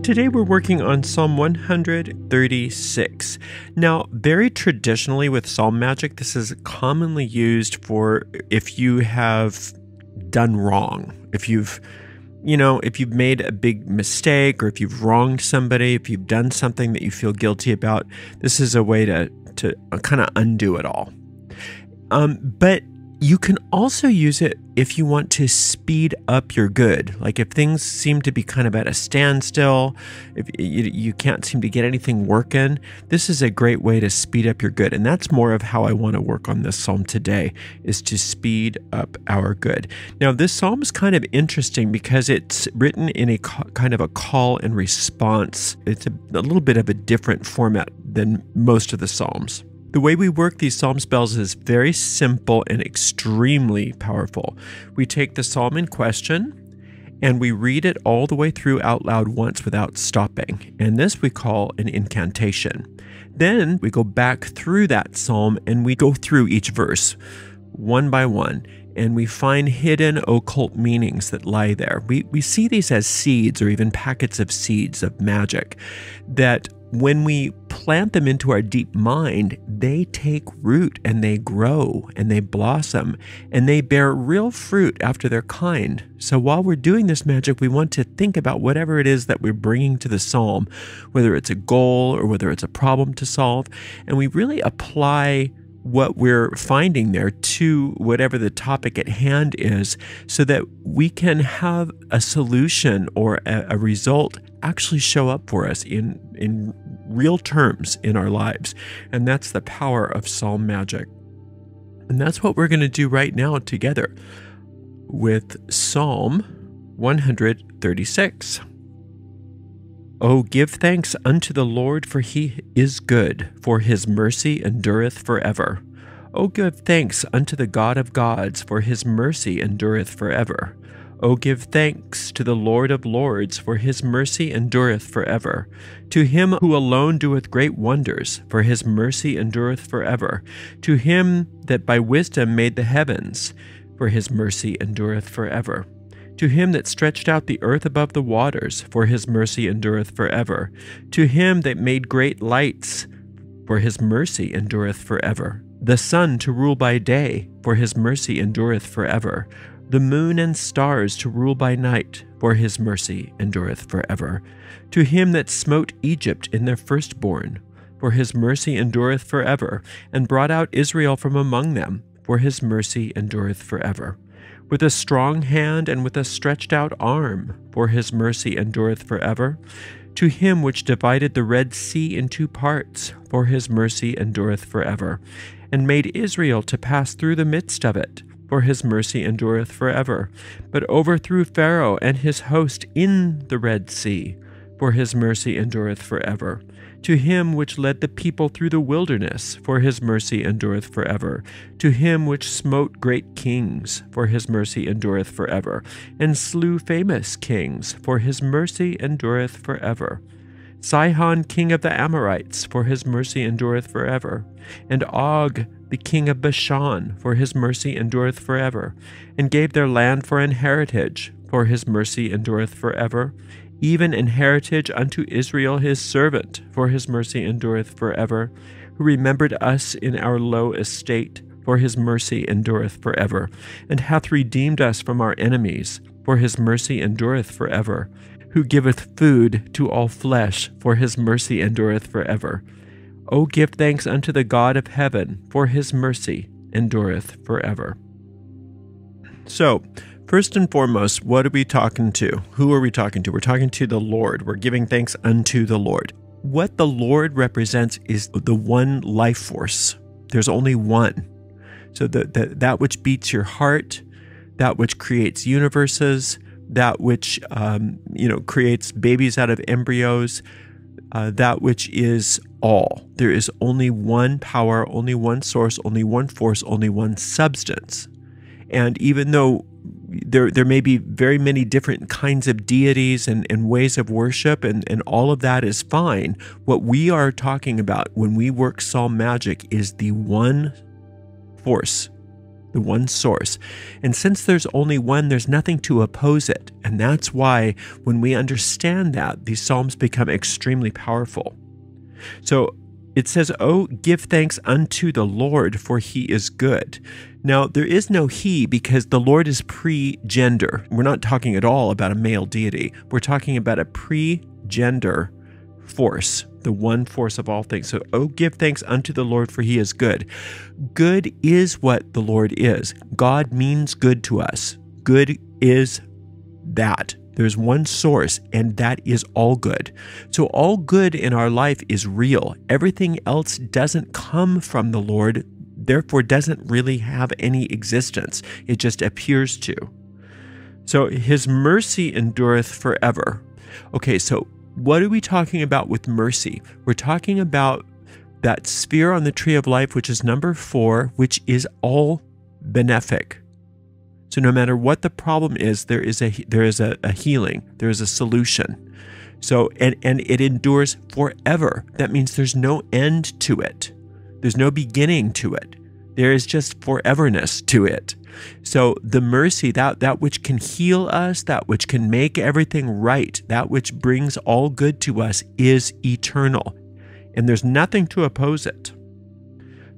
today we're working on Psalm 136. Now, very traditionally with Psalm magic, this is commonly used for if you have done wrong, if you've made a big mistake, or if you've wronged somebody, if you've done something that you feel guilty about. This is a way to kind of undo it all. But you can also use it if you want to speed up your good. Like if things seem to be kind of at a standstill, if you can't seem to get anything working, this is a great way to speed up your good. And that's more of how I want to work on this psalm today, is to speed up our good. Now, this psalm is kind of interesting because it's written in a kind of a call and response. It's a little bit of a different format than most of the psalms. The way we work these psalm spells is very simple and extremely powerful. We take the psalm in question and we read it all the way through out loud once without stopping. And this we call an incantation. Then we go back through that psalm and we go through each verse one by one, and we find hidden occult meanings that lie there. We see these as seeds, or even packets of seeds of magic, that when we plant them into our deep mind, they take root and they grow and they blossom and they bear real fruit after their kind. So while we're doing this magic, we want to think about whatever it is that we're bringing to the psalm, whether it's a goal or whether it's a problem to solve, and we really apply what we're finding there to whatever the topic at hand is, so that we can have a solution or a result actually show up for us in real terms in our lives. And that's the power of psalm magic. And that's what we're going to do right now together with Psalm 136. Oh, give thanks unto the Lord, for he is good, for his mercy endureth forever. Oh, give thanks unto the God of gods, for his mercy endureth forever. Oh, give thanks to the Lord of lords, for his mercy endureth forever. To him who alone doeth great wonders, for his mercy endureth forever. To him that by wisdom made the heavens, for his mercy endureth forever. To him that stretched out the earth above the waters, for his mercy endureth forever. To him that made great lights, for his mercy endureth forever. The sun to rule by day, for his mercy endureth forever. The moon and stars to rule by night, for his mercy endureth forever. To him that smote Egypt in their firstborn, for his mercy endureth forever, and brought out Israel from among them, for his mercy endureth forever. With a strong hand and with a stretched out arm, for his mercy endureth forever. To him which divided the Red Sea in two parts, for his mercy endureth forever, and made Israel to pass through the midst of it, for his mercy endureth forever, but overthrew Pharaoh and his host in the Red Sea, for his mercy endureth forever. To him which led the people through the wilderness, for his mercy endureth forever. To him which smote great kings, for his mercy endureth forever, and slew famous kings, for his mercy endureth forever. Sihon king of the Amorites, for his mercy endureth forever, and Og the king of Bashan, for his mercy endureth forever, and gave their land for an heritage, for his mercy endureth forever, even an heritage unto Israel his servant, for his mercy endureth forever, who remembered us in our low estate, for his mercy endureth forever, and hath redeemed us from our enemies, for his mercy endureth forever, who giveth food to all flesh, for his mercy endureth forever. O give thanks unto the God of heaven, for his mercy endureth forever. So, first and foremost, what are we talking to? Who are we talking to? We're talking to the Lord. We're giving thanks unto the Lord. What the Lord represents is the one life force. There's only one. So that which beats your heart, that which creates universes, that which creates babies out of embryos, that which is all. There is only one power, only one source, only one force, only one substance. And even though there may be very many different kinds of deities and ways of worship, and all of that is fine, what we are talking about when we work psalm magic is the one force the one source. And since there's only one, there's nothing to oppose it. And that's why when we understand that, these Psalms become extremely powerful. So it says, "Oh, give thanks unto the Lord, for he is good." Now, there is no he because the Lord is pre-gender. We're not talking at all about a male deity. We're talking about a pre-gender force, the one force of all things. So, "Oh, give thanks unto the Lord, for he is good." Good is what the Lord is. God means good to us. Good is that. There's one source, and that is all good. So all good in our life is real. Everything else doesn't come from the Lord, therefore doesn't really have any existence. It just appears to. So his mercy endureth forever. Okay, so what are we talking about with mercy? We're talking about that sphere on the tree of life, which is number 4, which is all benefic. So no matter what the problem is, there is a healing, there is a solution. So and it endures forever. That means there's no end to it. There's no beginning to it. There is just foreverness to it. So the mercy, that which can heal us, that which can make everything right, that which brings all good to us, is eternal. And there's nothing to oppose it.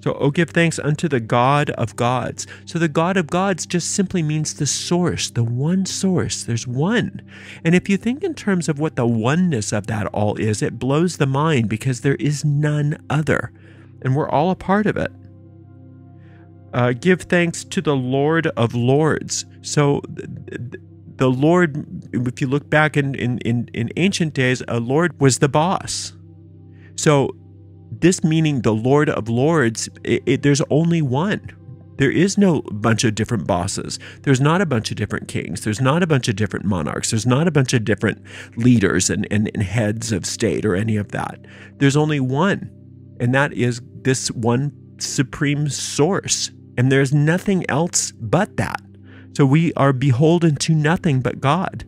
So, "Oh, give thanks unto the God of gods." So the God of gods just simply means the source, the one source. There's one. And if you think in terms of what the oneness of that all is, it blows the mind because there is none other. And we're all a part of it. "Give thanks to the Lord of lords." So the Lord, if you look back in ancient days, a lord was the boss. So this meaning the Lord of lords, there's only one. There is no bunch of different bosses. There's not a bunch of different kings. There's not a bunch of different monarchs. There's not a bunch of different leaders and heads of state or any of that. There's only one, and that is this one supreme source. And there's nothing else but that. So we are beholden to nothing but God.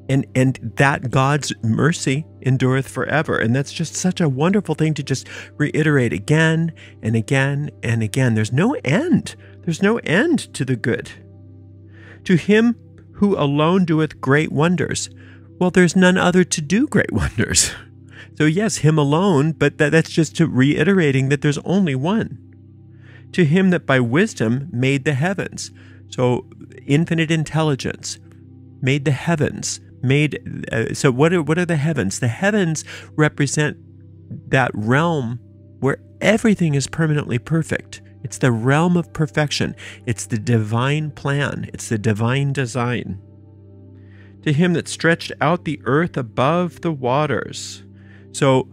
And that God's mercy endureth forever. And that's just such a wonderful thing to just reiterate again and again and again. There's no end. There's no end to the good. "To him who alone doeth great wonders." Well, there's none other to do great wonders. So yes, him alone, but that's just to reiterating that there's only one. "To him that by wisdom made the heavens." So infinite intelligence made the heavens. So what are the heavens? The heavens represent that realm where everything is permanently perfect. It's the realm of perfection. It's the divine plan. It's the divine design. "To him that stretched out the earth above the waters." So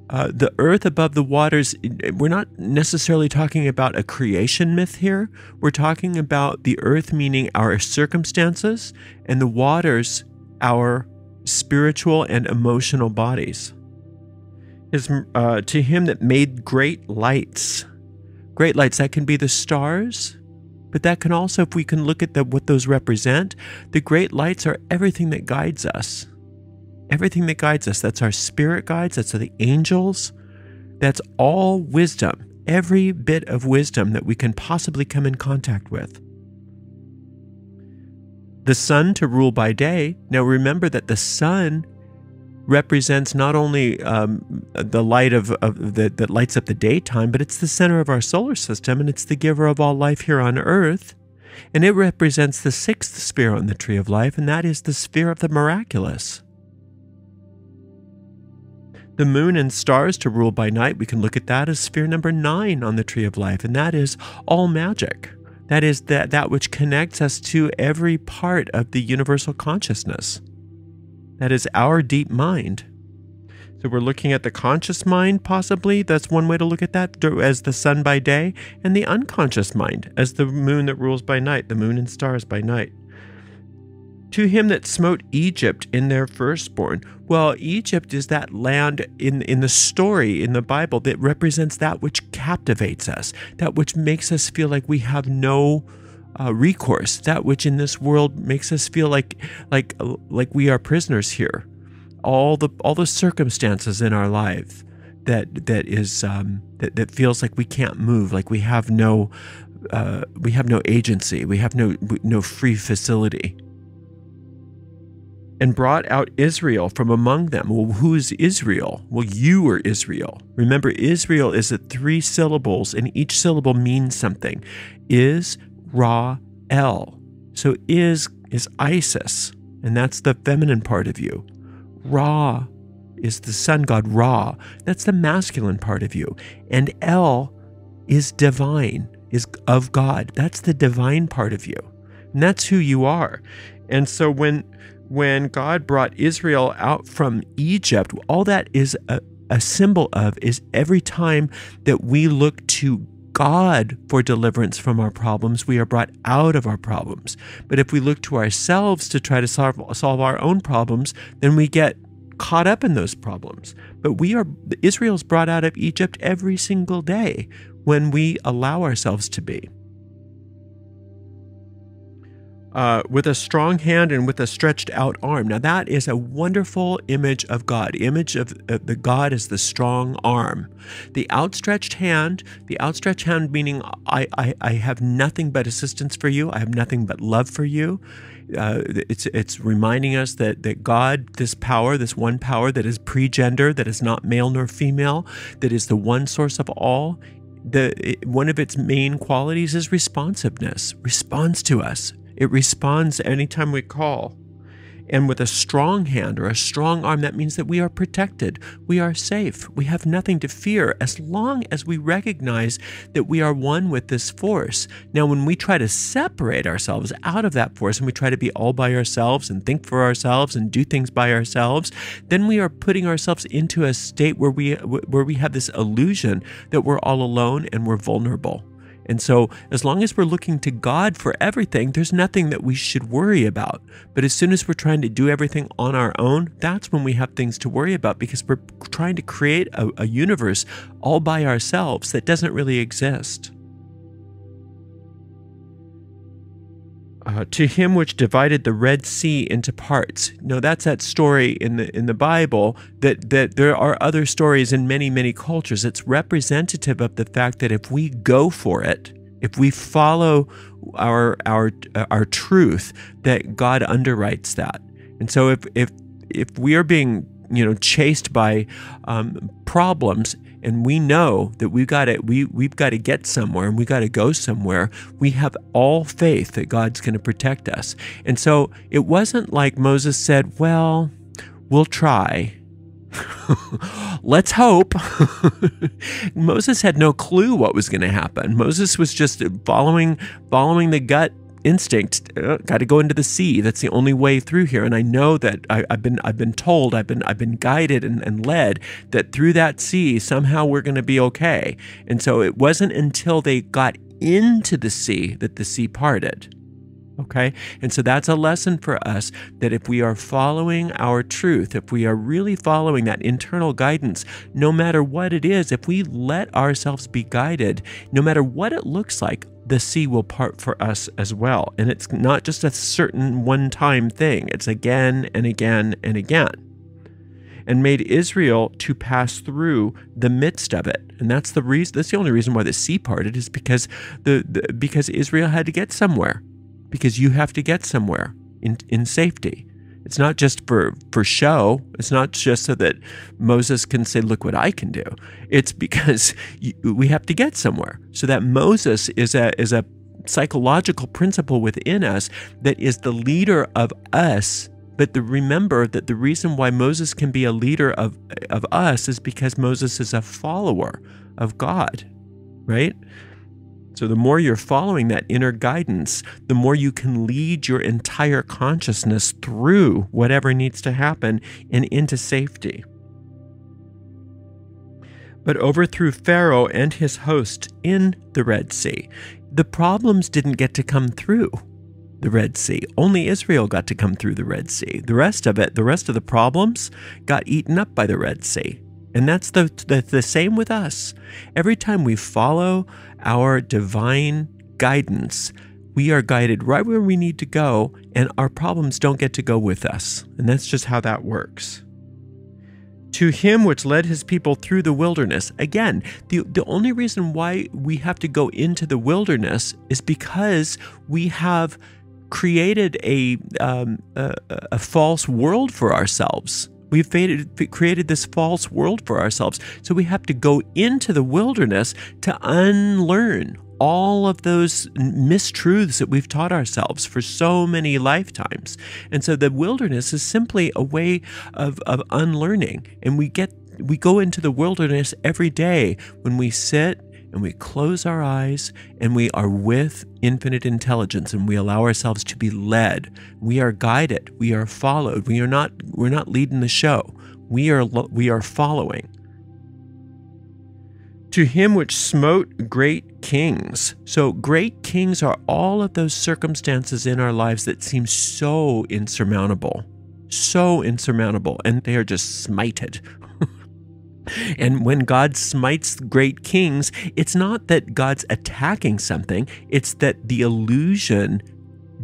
the earth above the waters, we're not necessarily talking about a creation myth here. We're talking about the earth meaning our circumstances, and the waters our spiritual and emotional bodies. To him that made great lights. Great lights, that can be the stars, but that can also, if we can look at what those represent, the great lights are everything that guides us. Everything that guides us. That's our spirit guides, that's the angels. That's all wisdom, every bit of wisdom that we can possibly come in contact with. The sun to rule by day. Now remember that the sun represents not only the light that lights up the daytime, but it's the center of our solar system, and it's the giver of all life here on earth. And it represents the 6th sphere on the tree of life, and that is the sphere of the miraculous. The moon and stars to rule by night, we can look at that as sphere number 9 on the tree of life, and that is all magic. That is that which connects us to every part of the universal consciousness. That is our deep mind. So we're looking at the conscious mind, possibly. That's one way to look at that, as the sun by day, and the unconscious mind as the moon that rules by night, the moon and stars by night. To him that smote Egypt in their firstborn. Well, Egypt is that land in the story in the Bible that represents that which captivates us, that which makes us feel like we have no recourse, that which in this world makes us feel like we are prisoners here. All the circumstances in our life that feels like we can't move, like we have no agency, we have no free facility. And brought out Israel from among them. Well, who is Israel? Well, you are Israel. Remember, Israel is at 3 syllables, and each syllable means something. Is, Ra, El. So is Isis, and that's the feminine part of you. Ra is the sun god Ra. That's the masculine part of you. And El is divine, is of God. That's the divine part of you. And that's who you are. And so when God brought Israel out from Egypt, all that is a symbol of is every time that we look to God for deliverance from our problems, we are brought out of our problems. But if we look to ourselves to try to solve our own problems, then we get caught up in those problems. But Israel's brought out of Egypt every single day when we allow ourselves to be. With a strong hand and with a stretched out arm. Now that is a wonderful image of God. The image of the God is the strong arm. The outstretched hand meaning I have nothing but assistance for you. I have nothing but love for you. It's reminding us that God, this power, this one power that is pre-gender, that is not male nor female, that is the one source of all, one of its main qualities is responsiveness. Responds to us. It responds anytime we call. And with a strong hand or a strong arm, that means that we are protected. We are safe. We have nothing to fear as long as we recognize that we are one with this force. Now, when we try to separate ourselves out of that force and we try to be all by ourselves and think for ourselves and do things by ourselves, then we are putting ourselves into a state where we have this illusion that we're all alone and we're vulnerable. And so as long as we're looking to God for everything, there's nothing that we should worry about. But as soon as we're trying to do everything on our own, that's when we have things to worry about, because we're trying to create a universe all by ourselves that doesn't really exist. To him which divided the Red Sea into parts. No, that's that story in the Bible that there are other stories in many, many cultures. It's representative of the fact that if we go for it, if we follow our truth, that God underwrites that. And so if we are being chased by problems, and we know that we've got to get somewhere and we got to go somewhere, we have all faith that God's going to protect us. And so it wasn't like Moses said, well, we'll try. Let's hope. Moses had no clue what was going to happen. Moses was just following the gut instinct. Got to go into the sea. That's the only way through here. And I know that I've been told, I've been guided and led that through that sea somehow we're going to be okay. And so it wasn't until they got into the sea that the sea parted. Okay? And so that's a lesson for us, that if we are following our truth, if we are really following that internal guidance, no matter what it is, if we let ourselves be guided, no matter what it looks like, the sea will part for us as well. And it's not just a certain one-time thing. It's again and again and again. And made Israel to pass through the midst of it. And that's the reason. That's the only reason why the sea parted, is because because Israel had to get somewhere. Because you have to get somewhere in safety. It's not just for show. It's not just so that Moses can say, look what I can do. It's because we have to get somewhere. So that Moses is a psychological principle within us that is the leader of us. But remember that the reason why Moses can be a leader of us is because Moses is a follower of God, right? So the more you're following that inner guidance, the more you can lead your entire consciousness through whatever needs to happen and into safety. But overthrew Pharaoh and his host in the Red Sea. The problems didn't get to come through the Red Sea. Only Israel got to come through the Red Sea. The rest of the problems got eaten up by the Red Sea. And that's the same with us. Every time we follow our divine guidance, we are guided right where we need to go, and our problems don't get to go with us. And that's just how that works. To him which led his people through the wilderness. Again, the only reason why we have to go into the wilderness is because we have created a false world for ourselves. We've created this false world for ourselves. So we have to go into the wilderness to unlearn all of those mistruths that we've taught ourselves for so many lifetimes. And so the wilderness is simply a way of unlearning. And we go into the wilderness every day when we sit and we close our eyes and we are with infinite intelligence and we allow ourselves to be led. We are guided. We are followed. We're not leading the show. We are following. To him which smote great kings. So great kings are all of those circumstances in our lives that seem so insurmountable, and they are just smited. And when God smites great kings, it's not that God's attacking something, it's that the illusion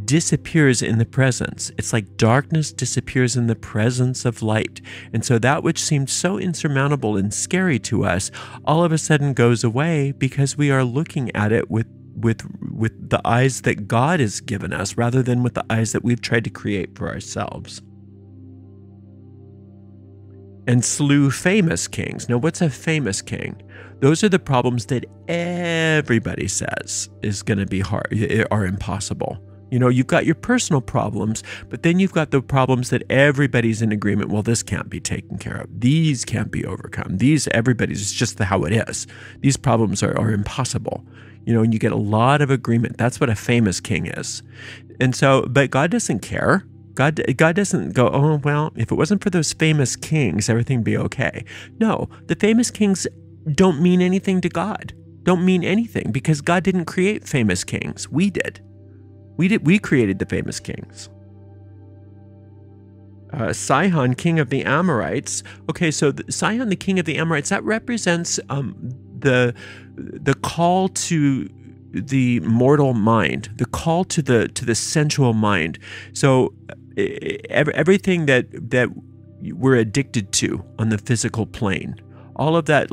disappears in the presence. It's like darkness disappears in the presence of light. And so that which seemed so insurmountable and scary to us all of a sudden goes away because we are looking at it with the eyes that God has given us rather than with the eyes that we've tried to create for ourselves. And slew famous kings. Now, what's a famous king? Those are the problems that everybody says is going to be hard, are impossible. You know, you've got your personal problems, but then you've got the problems that everybody's in agreement, well, this can't be taken care of. These can't be overcome. It's just how it is. These problems are impossible. You know, and you get a lot of agreement. That's what a famous king is. And so, but God doesn't care. God doesn't go, oh, well, if it wasn't for those famous kings, everything would be okay. No, the famous kings don't mean anything to God. Don't mean anything because God didn't create famous kings. We did. We created the famous kings. Sihon, king of the Amorites. Okay, so Sihon, the king of the Amorites, that represents the call to the mortal mind, the call to the sensual mind. So everything that we're addicted to on the physical plane, all of that,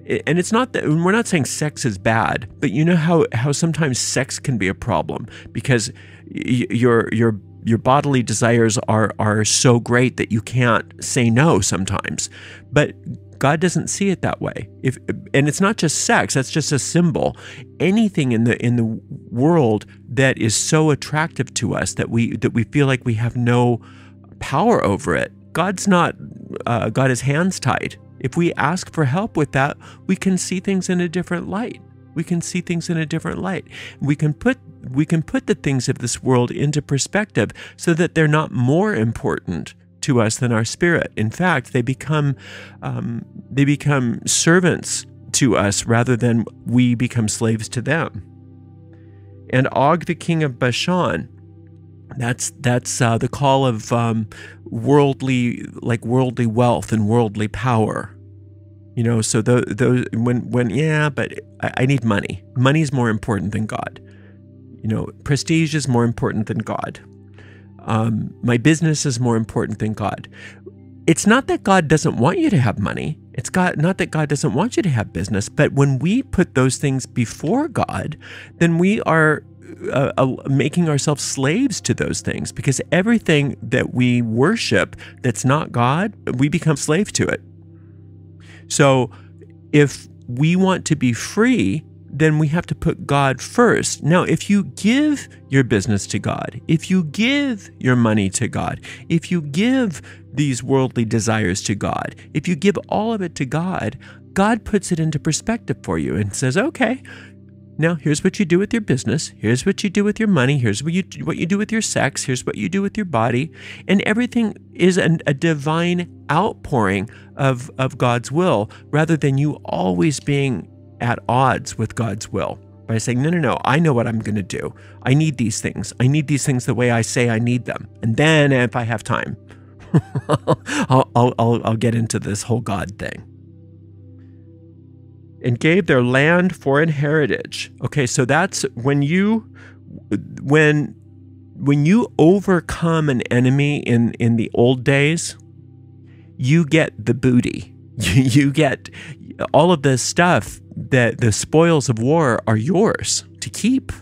and it's not that we're not saying sex is bad, but you know how sometimes sex can be a problem because your bodily desires are so great that you can't say no sometimes. But God doesn't see it that way. And it's not just sex, that's just a symbol. Anything in the world that is so attractive to us that we feel like we have no power over it. God's not got his hands tied. If we ask for help with that, we can see things in a different light. We can see things in a different light. We can put the things of this world into perspective so that they're not more important to us than our spirit. In fact, they become servants to us rather than we become slaves to them. And Og, the king of Bashan, that's the call of worldly wealth and worldly power. You know, so but I need money. Money is more important than God. You know, prestige is more important than God. My business is more important than God. It's not that God doesn't want you to have money. It's not that God doesn't want you to have business. But when we put those things before God, then we are making ourselves slaves to those things, because everything that we worship that's not God, we become slave to it. So if we want to be free, then we have to put God first. Now, if you give your business to God, if you give your money to God, if you give these worldly desires to God, if you give all of it to God, God puts it into perspective for you and says, okay, now here's what you do with your business, here's what you do with your money, here's what you do with your sex, here's what you do with your body, and everything is a divine outpouring of God's will, rather than you always being at odds with God's will by saying, no, I know what I'm going to do. I need these things. I need these things the way I say I need them. And then if I have time, I'll get into this whole God thing. And gave their land for an heritage. Okay, so that's when you overcome an enemy in the old days, you get the booty. You get all of the stuff that the spoils of war are yours to keep.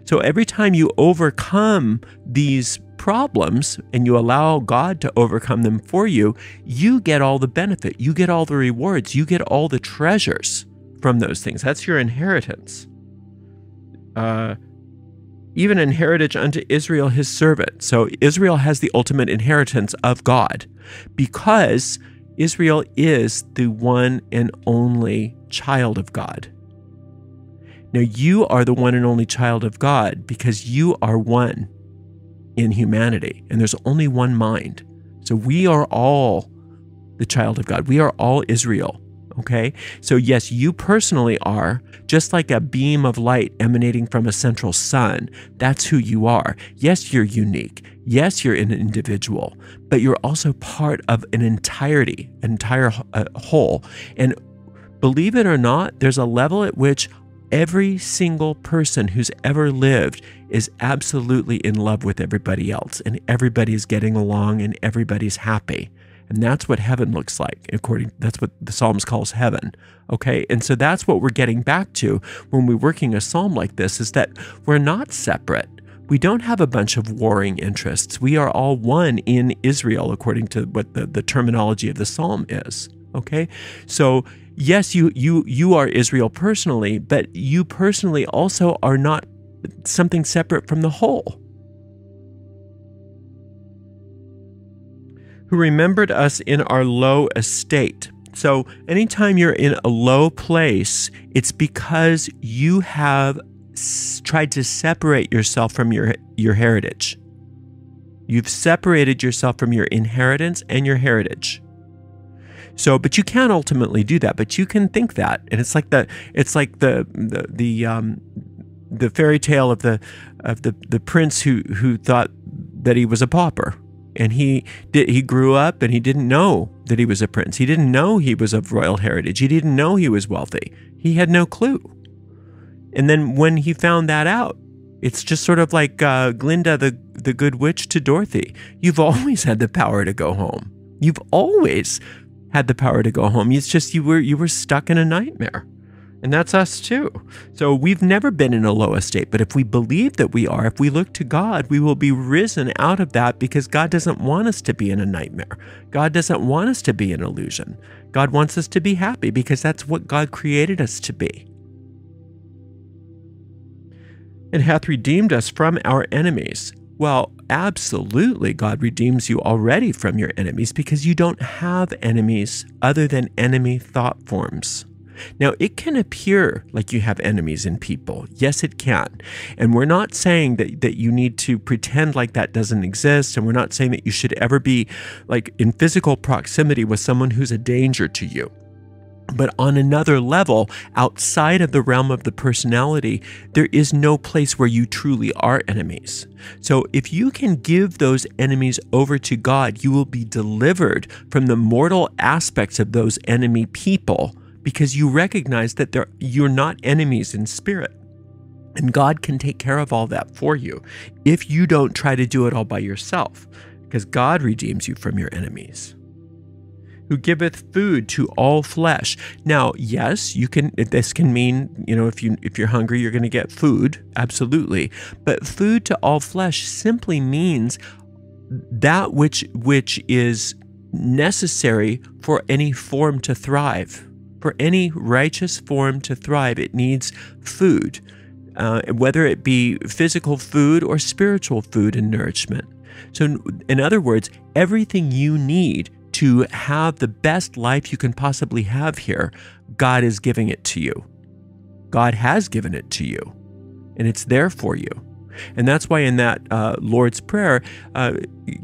So every time you overcome these problems and you allow God to overcome them for you, you get all the benefit. You get all the rewards. You get all the treasures from those things. That's your inheritance. Even an heritage unto Israel, his servant. So Israel has the ultimate inheritance of God because Israel is the one and only child of God. Now you are the one and only child of God because you are one in humanity, and there's only one mind. So we are all the child of God. We are all Israel. Okay? So yes, you personally are just like a beam of light emanating from a central sun. That's who you are. Yes, you're unique. Yes, you're an individual, but you're also part of an entire whole. And believe it or not, there's a level at which every single person who's ever lived is absolutely in love with everybody else, and everybody's getting along and everybody's happy. And that's what heaven looks like, that's what the Psalms calls heaven. Okay. And so that's what we're getting back to when we're working a psalm like this, is that we're not separate. We don't have a bunch of warring interests. We are all one in Israel, according to what the terminology of the psalm is. Okay. So yes, you are Israel personally, but you personally also are not something separate from the whole. Who remembered us in our low estate. So anytime you're in a low place, it's because you have tried to separate yourself from your heritage. You've separated yourself from your inheritance and your heritage. So, but you can't ultimately do that, but you can think that. And it's like the fairy tale of the prince who thought that he was a pauper. And he grew up and he didn't know that he was a prince. He didn't know he was of royal heritage. He didn't know he was wealthy. He had no clue. And then when he found that out, it's just sort of like Glinda, the good witch, to Dorothy. You've always had the power to go home. You've always had the power to go home. It's just you were stuck in a nightmare. And that's us too. So we've never been in a low estate, but if we believe that we are, if we look to God, we will be risen out of that, because God doesn't want us to be in a nightmare. God doesn't want us to be in illusion. God wants us to be happy, because that's what God created us to be. And hath redeemed us from our enemies. Well, absolutely, God redeems you already from your enemies, because you don't have enemies other than enemy thought forms. Now, it can appear like you have enemies in people. Yes, it can. And we're not saying that you need to pretend like that doesn't exist. And we're not saying that you should ever be like in physical proximity with someone who's a danger to you. But on another level, outside of the realm of the personality, there is no place where you truly are enemies. So if you can give those enemies over to God, you will be delivered from the mortal aspects of those enemy people, because you recognize that you're not enemies in spirit. And God can take care of all that for you if you don't try to do it all by yourself, because God redeems you from your enemies. Who giveth food to all flesh. Now, yes, this can mean, if you're hungry, you're going to get food, absolutely. But food to all flesh simply means that which is necessary for any form to thrive. For any righteous form to thrive, it needs food, whether it be physical food or spiritual food and nourishment. So in other words, everything you need to have the best life you can possibly have here, God is giving it to you. God has given it to you, and it's there for you. And that's why in that Lord's Prayer,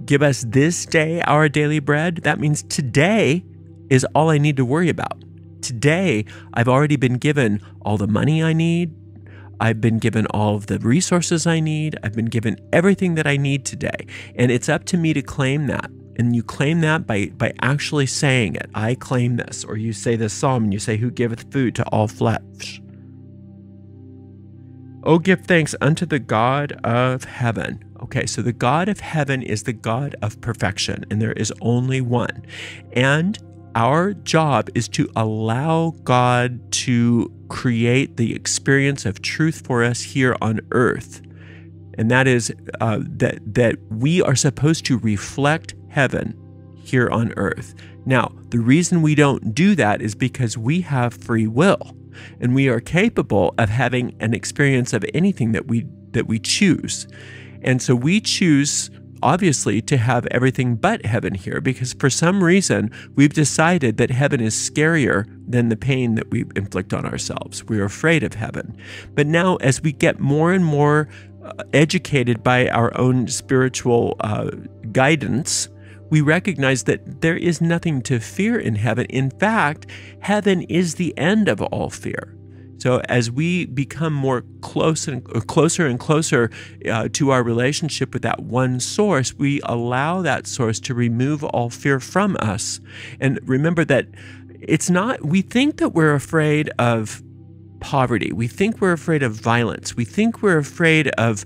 give us this day our daily bread, that means today is all I need to worry about. Today, I've already been given all the money I need. I've been given all of the resources I need. I've been given everything that I need today. And it's up to me to claim that. And you claim that by actually saying it. I claim this. Or you say this psalm and you say, who giveth food to all flesh. Oh, give thanks unto the God of heaven. Okay, so the God of heaven is the God of perfection, and there is only one. And our job is to allow God to create the experience of truth for us here on earth. And that is that we are supposed to reflect heaven here on earth. Now, the reason we don't do that is because we have free will, and we are capable of having an experience of anything that we choose. And so we choose, obviously, to have everything but heaven here, because for some reason we've decided that heaven is scarier than the pain that we inflict on ourselves. We're afraid of heaven. But now, as we get more and more educated by our own spiritual guidance, we recognize that there is nothing to fear in heaven. In fact, heaven is the end of all fear. So as we become more closer and closer to our relationship with that one source, we allow that source to remove all fear from us. And remember that it's not, we think that we're afraid of poverty. We think we're afraid of violence. We think we're afraid of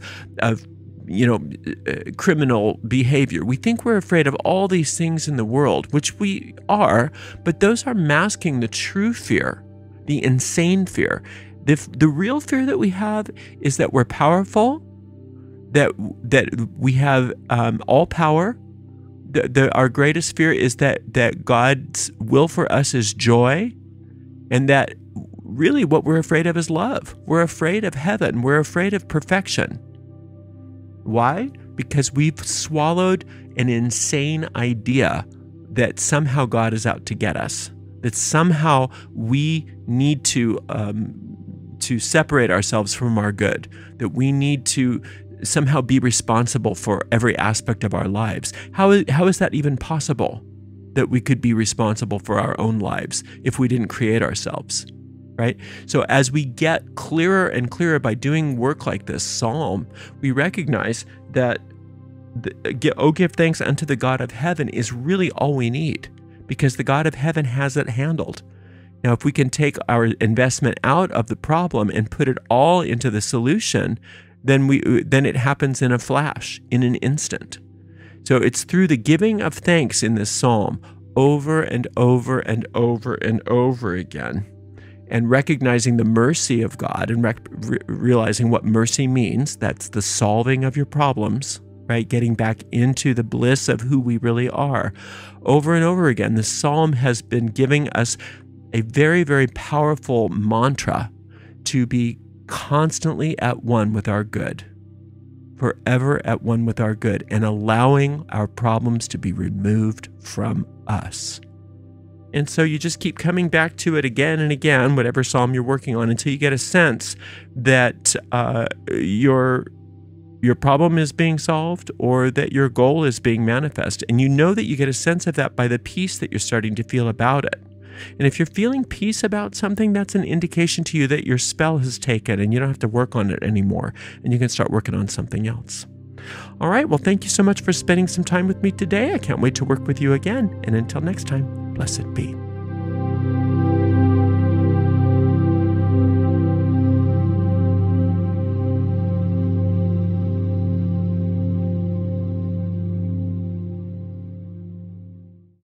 criminal behavior. We think we're afraid of all these things in the world, which we are, but those are masking the true fear, the insane fear. The real fear that we have is that we're powerful, that we have all power. Our greatest fear is that God's will for us is joy, and that really what we're afraid of is love. We're afraid of heaven. We're afraid of perfection. Why? Because we've swallowed an insane idea that somehow God is out to get us, that somehow we need to separate ourselves from our good, that we need to somehow be responsible for every aspect of our lives. How is that even possible, that we could be responsible for our own lives if we didn't create ourselves? Right? So as we get clearer and clearer by doing work like this psalm, we recognize that give thanks unto the God of heaven is really all we need, because the God of heaven has it handled. Now, if we can take our investment out of the problem and put it all into the solution, then it happens in a flash, in an instant. So it's through the giving of thanks in this psalm over and over and over and over again, and recognizing the mercy of God and realizing what mercy means. That's the solving of your problems, right? Getting back into the bliss of who we really are. Over and over again, the psalm has been giving us a very, very powerful mantra to be constantly at one with our good, forever at one with our good, and allowing our problems to be removed from us. And so you just keep coming back to it again and again, whatever psalm you're working on, until you get a sense that your problem is being solved, or that your goal is being manifest. And you know that you get a sense of that by the peace that you're starting to feel about it. And if you're feeling peace about something, that's an indication to you that your spell has taken and you don't have to work on it anymore, and you can start working on something else. All right, well, thank you so much for spending some time with me today. I can't wait to work with you again. And until next time, blessed be.